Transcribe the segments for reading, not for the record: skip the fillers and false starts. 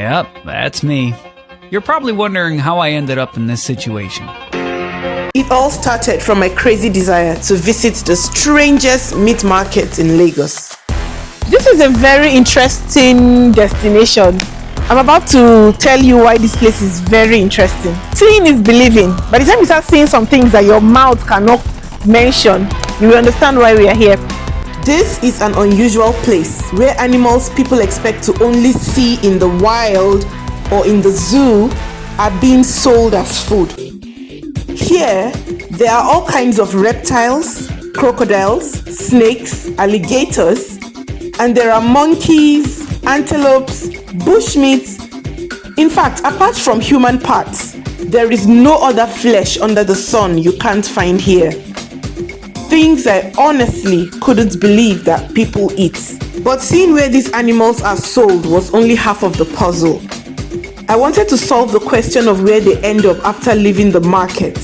Yep, that's me. You're probably wondering how I ended up in this situation. It all started from my crazy desire to visit the strangest meat market in Lagos. This is a very interesting destination. I'm about to tell you why this place is very interesting. Seeing is believing. By the time you start seeing some things that your mouth cannot mention, you will understand why we are here. This is an unusual place where animals people expect to only see in the wild or in the zoo are being sold as food. Here, there are all kinds of reptiles, crocodiles, snakes, alligators, and there are monkeys, antelopes, bushmeat. In fact, apart from human parts, there is no other flesh under the sun you can't find here. Things I honestly couldn't believe that people eat. But seeing where these animals are sold was only half of the puzzle. I wanted to solve the question of where they end up after leaving the market.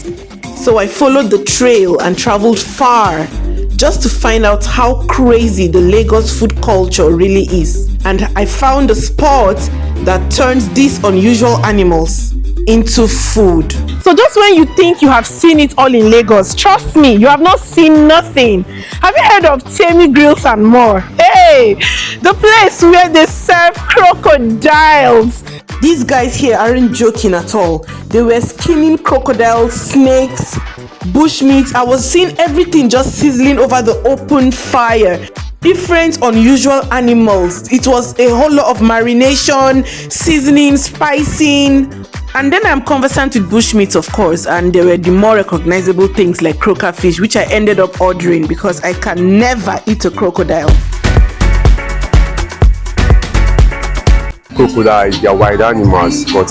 So I followed the trail and traveled far just to find out how crazy the Lagos food culture really is. And I found a spot that turns these unusual animals into food. So just when you think you have seen it all in Lagos, trust me, you have not seen nothing. Have you heard of Temi Grills and more? Hey, the place where they serve crocodiles. These guys here aren't joking at all. They were skinning crocodiles, snakes, bushmeat. I was seeing everything just sizzling over the open fire. Different unusual animals. It was a whole lot of marination, seasoning, spicing. And then I'm conversant with bushmeat, of course, and there were the more recognizable things like croaker fish, which I ended up ordering because I can never eat a crocodile. Crocodiles, they are wild animals, but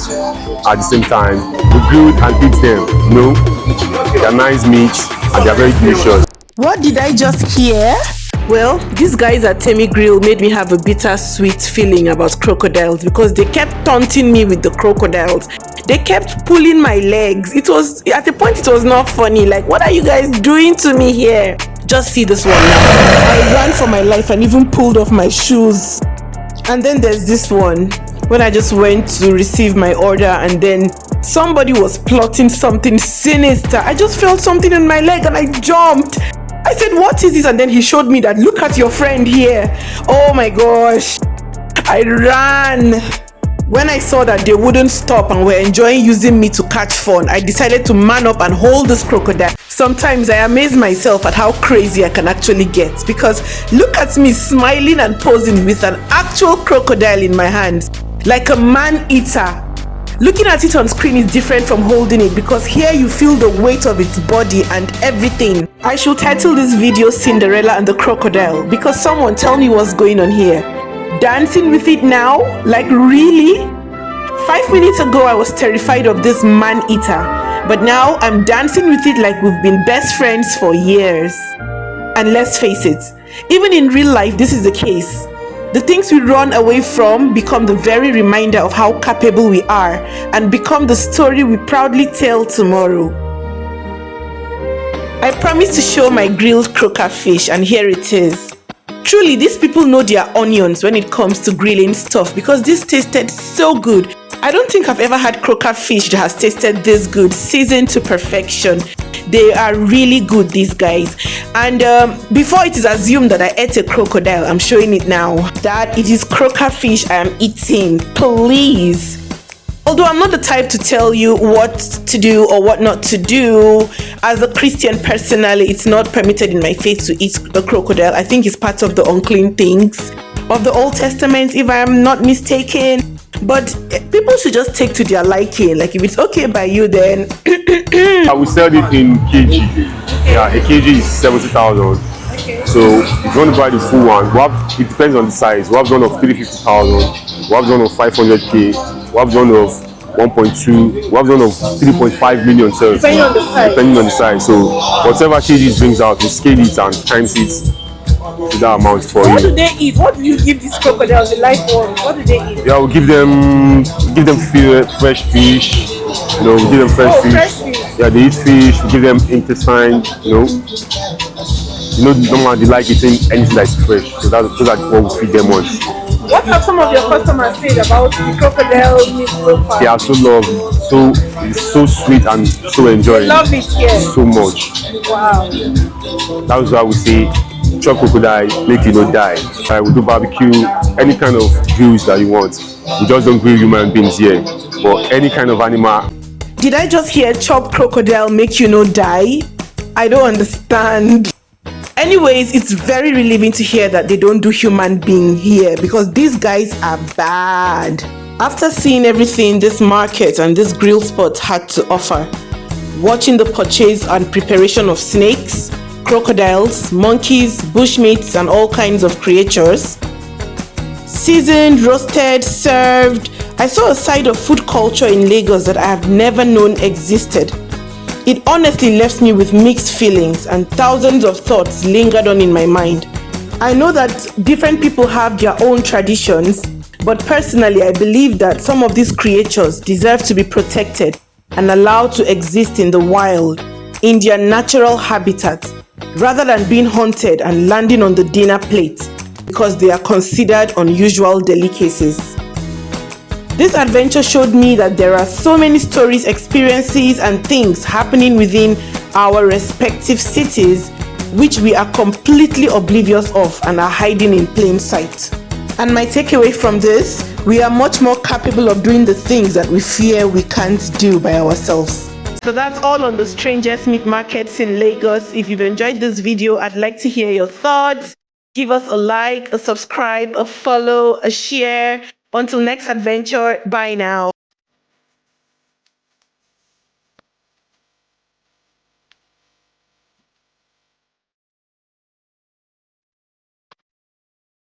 at the same time, we grill and eat them. You know, they are nice meat and they are very delicious. What did I just hear? Well, these guys at Temi Grill made me have a bittersweet feeling about crocodiles because they kept taunting me with the crocodiles. They kept pulling my legs. It was, at the point, it was not funny. Like, what are you guys doing to me here? Just see this one now. I ran for my life and even pulled off my shoes. And then there's this one, when I just went to receive my order and then somebody was plotting something sinister. I just felt something in my leg and I jumped. I said, what is this? And then he showed me that, look at your friend here. Oh my gosh. I ran. When I saw that they wouldn't stop and were enjoying using me to catch fun, I decided to man up and hold this crocodile. Sometimes I amaze myself at how crazy I can actually get, because look at me smiling and posing with an actual crocodile in my hands, like a man-eater. Looking at it on screen is different from holding it because here you feel the weight of its body and everything. I should title this video Cinderella and the Crocodile because someone tell me what's going on here. Dancing with it now? Like really? 5 minutes ago I was terrified of this man-eater, but now I'm dancing with it like we've been best friends for years. And let's face it, even in real life this is the case. The things we run away from become the very reminder of how capable we are and become the story we proudly tell tomorrow. I promised to show my grilled croaker fish and here it is. Truly, these people know their onions when it comes to grilling stuff because this tasted so good. I don't think I've ever had croaker fish that has tasted this good, seasoned to perfection. They are really good, these guys. And before it is assumed that I ate a crocodile, I'm showing it now, that it is croaker fish I am eating. Please. Although I'm not the type to tell you what to do or what not to do, as a Christian personally, it's not permitted in my faith to eat a crocodile. I think it's part of the unclean things of the Old Testament, if I am not mistaken. But people should just take to their liking. Like if it's okay by you, then I will sell it in kg. Yeah, a kg is 70,000. Okay. So if you want to buy the full one, it depends on the size. We have one of 350,000. We have one of 500k. We have one of 1.2. We have one of 3.5 million sales. Depending on the size. Depending on the size. So whatever kg it brings out, we scale it and times it to that amount for you. What do they eat? What do you give these crocodiles, the live ones? What do they eat? Yeah, we'll give them fresh fish. You know, we give them fresh fish. Fresh fish. Yeah, they eat fish. We give them intestine. You know, normally they like eating anything that's fresh. So those are what we feed them on. What have some of your customers said about the crocodile meat so far? They are so lovely, it's so sweet and so enjoying. Love it here. So much. Wow. That's why we say chop crocodile, make you no die. We do barbecue, any kind of grills that you want. We just don't grill human beings here, but any kind of animal. Did I just hear chop crocodile, make you no die? I don't understand. Anyways, it's very relieving to hear that they don't do human being here, because these guys are bad. After seeing everything this market and this grill spot had to offer, watching the purchase and preparation of snakes, crocodiles, monkeys, bushmeats, and all kinds of creatures, seasoned, roasted, served, I saw a side of food culture in Lagos that I have never known existed. It honestly left me with mixed feelings, and thousands of thoughts lingered on in my mind. I know that different people have their own traditions, but personally I believe that some of these creatures deserve to be protected and allowed to exist in the wild, in their natural habitat, rather than being hunted and landing on the dinner plate because they are considered unusual delicacies. This adventure showed me that there are so many stories, experiences, and things happening within our respective cities which we are completely oblivious of and are hiding in plain sight. And my takeaway from this, we are much more capable of doing the things that we fear we can't do by ourselves. So that's all on the strangest meat markets in Lagos. If you've enjoyed this video, I'd like to hear your thoughts. Give us a like, a subscribe, a follow, a share. Until next adventure, bye now.